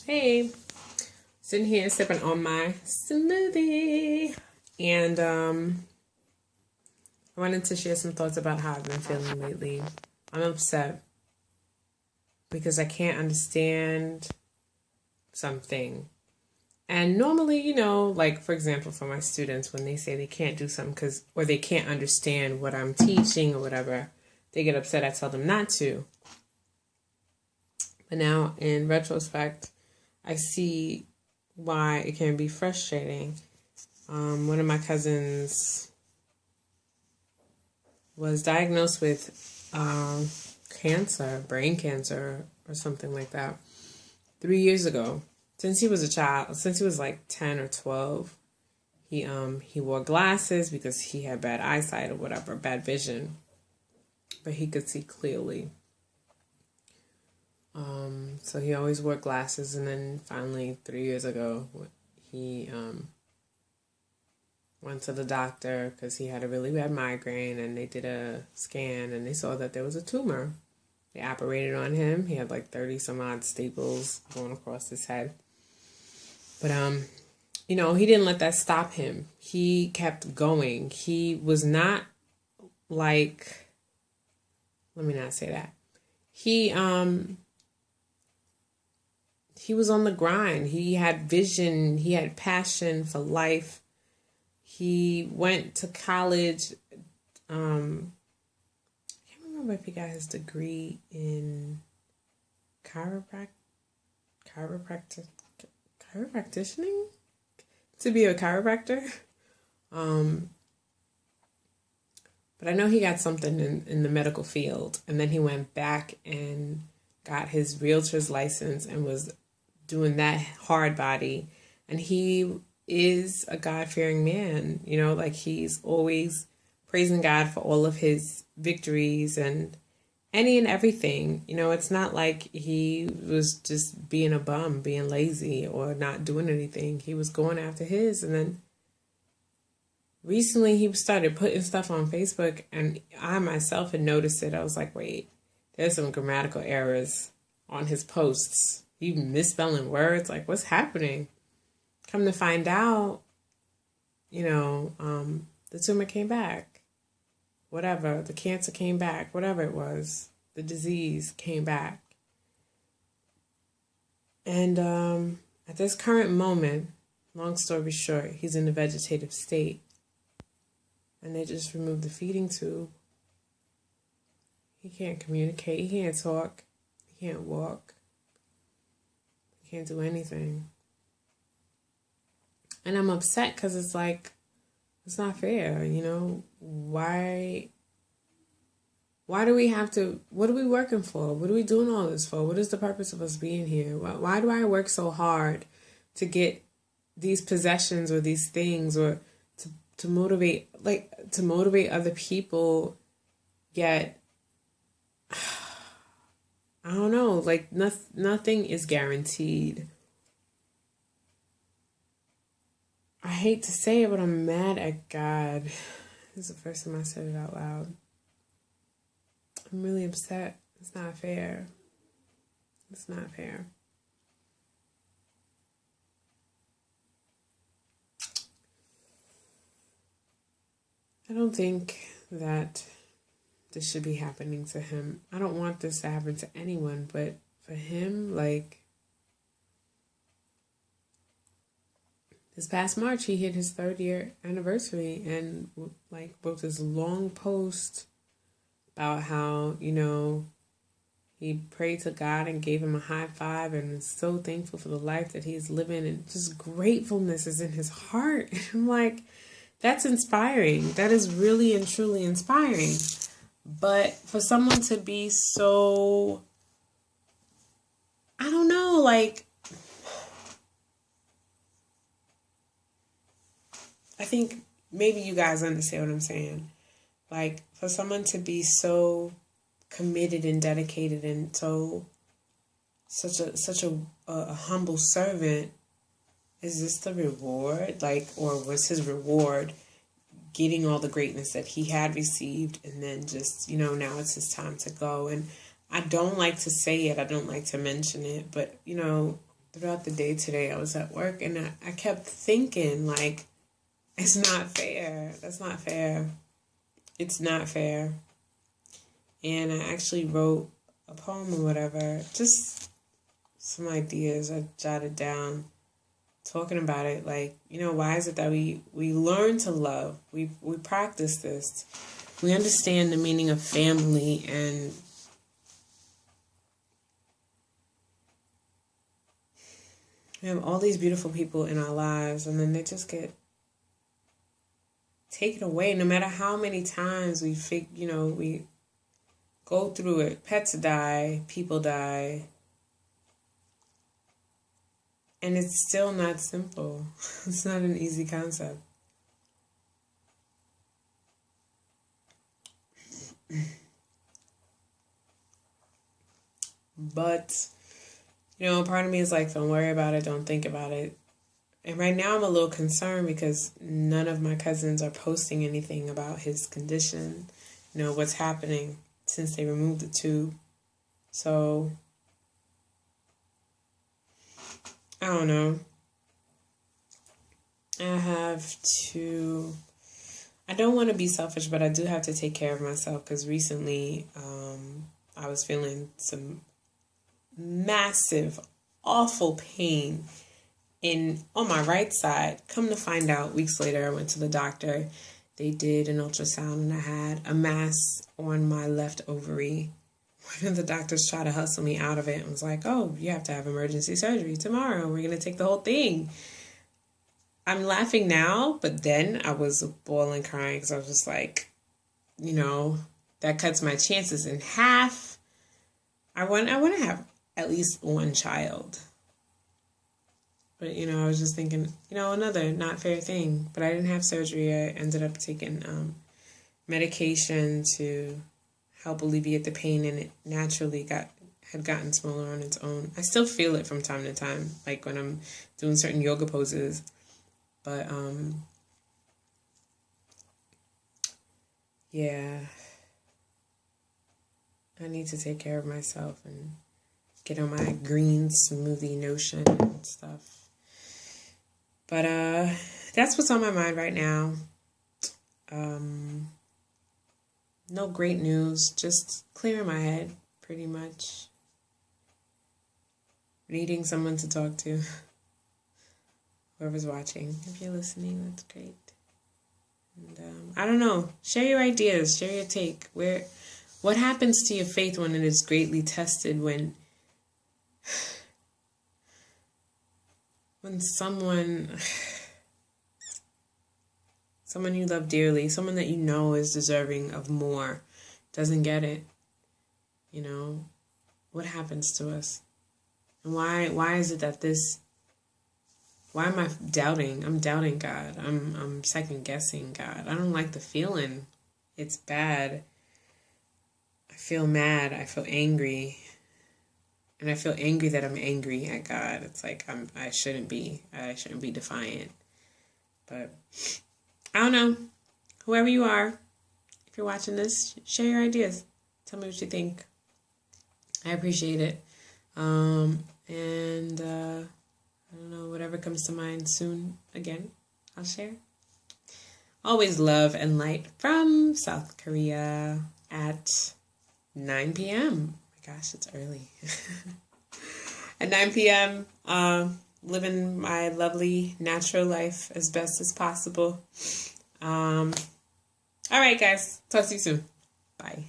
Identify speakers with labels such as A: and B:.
A: Hey, sitting here sipping on my smoothie. And I wanted to share some thoughts about how I've been feeling lately. I'm upset because I can't understand something. And normally, like for example, for my students, when they say they can't do something or they can't understand what I'm teaching or whatever, they get upset. I tell them not to. But now, in retrospect, I see why it can be frustrating. One of my cousins was diagnosed with cancer, brain cancer, or something like that, 3 years ago. Since he was a child, since he was like 10 or 12, he wore glasses because he had bad eyesight or whatever, bad vision, but he could see clearly. So he always wore glasses, and then finally 3 years ago, he went to the doctor because he had a really bad migraine, and they did a scan, and they saw that there was a tumor. They operated on him. He had like 30 some odd staples going across his head. But, he didn't let that stop him. He kept going. He was not like, let me not say that. He was on the grind. He had vision. He had passion for life. He went to college. I can't remember if he got his degree in chiropracticing to be a chiropractor. But I know he got something in the medical field. And then he went back and got his realtor's license and was doing that hard body. And he is a God-fearing man, like he's always praising God for all of his victories and any and everything. It's not like he was just being a bum, being lazy or not doing anything. He was going after his. And then recently he started putting stuff on Facebook, and I myself had noticed it. I was like, wait, there's some grammatical errors on his posts. He misspelling words. Like, what's happening? Come to find out, the tumor came back. Whatever, the cancer came back. Whatever it was, the disease came back. And at this current moment, long story short, he's in a vegetative state. And they just removed the feeding tube. He can't communicate. He can't talk. He can't walk. He can't do anything. And I'm upset because it's like, it's not fair, Why do we have to, what are we working for? What are we doing all this for? What is the purpose of us being here? Why do I work so hard to get these possessions or these things or to motivate other people, yet, I don't know, like nothing is guaranteed. I hate to say it, but I'm mad at God. This is the first time I said it out loud. I'm really upset. It's not fair. It's not fair. I don't think that this should be happening to him. I don't want this to happen to anyone, but for him, like, this past March, he hit his 3rd year anniversary and wrote this long post about how, he prayed to God and gave him a high five and is so thankful for the life that he's living, and just gratefulness is in his heart. And I'm like, that's inspiring. That is really and truly inspiring. But for someone to be so, I don't know, like, I think maybe you guys understand what I'm saying. Like, for someone to be so committed and dedicated and such a humble servant, is this the reward? Like, or was his reward getting all the greatness that he had received, and then just, now it's his time to go? And I don't like to say it, I don't like to mention it, but, throughout the day today, I was at work and I kept thinking, like, it's not fair. That's not fair. It's not fair. And I actually wrote a poem or whatever, just some ideas I jotted down, talking about it. Like, why is it that we learn to love? We practice this. We understand the meaning of family, and we have all these beautiful people in our lives, and then they just get taken away. No matter how many times we go through it. Pets die, people die. And it's still not simple. It's not an easy concept. But, part of me is like, don't worry about it, don't think about it. And right now I'm a little concerned because none of my cousins are posting anything about his condition, what's happening since they removed the tube. So, I don't know. I don't want to be selfish, but I do have to take care of myself because recently I was feeling some massive, awful pain on my right side. Come to find out, weeks later, I went to the doctor. They did an ultrasound and I had a mass on my left ovary. One of the doctors tried to hustle me out of it and was like, oh, you have to have emergency surgery tomorrow. We're going to take the whole thing. I'm laughing now, but then I was bawling, crying because I was just like, that cuts my chances in half. I want to have at least one child. But, I was just thinking, another not fair thing. But I didn't have surgery. I ended up taking medication to help alleviate the pain, and it naturally had gotten smaller on its own. I still feel it from time to time, like when I'm doing certain yoga poses. But, yeah, I need to take care of myself and get on my green smoothie notion and stuff. But that's what's on my mind right now. No great news, just clearing my head, pretty much. Needing someone to talk to. Whoever's watching, if you're listening, that's great. And I don't know, share your ideas, share your take. What happens to your faith when it is greatly tested, when someone you love dearly, someone that is deserving of more, doesn't get it? What happens to us? And why is it that why am I doubting? I'm doubting God. I'm second guessing God. I don't like the feeling. It's bad. I feel mad. I feel angry. And I feel angry that I'm angry at God. It's like I shouldn't be. I shouldn't be defiant. But I don't know. Whoever you are, if you're watching this, share your ideas. Tell me what you think. I appreciate it. And I don't know, whatever comes to mind soon again, I'll share. Always love and light from South Korea at 9 p.m. Oh my gosh, it's early. At 9 p.m., living my lovely natural life as best as possible. All right, guys. Talk to you soon. Bye.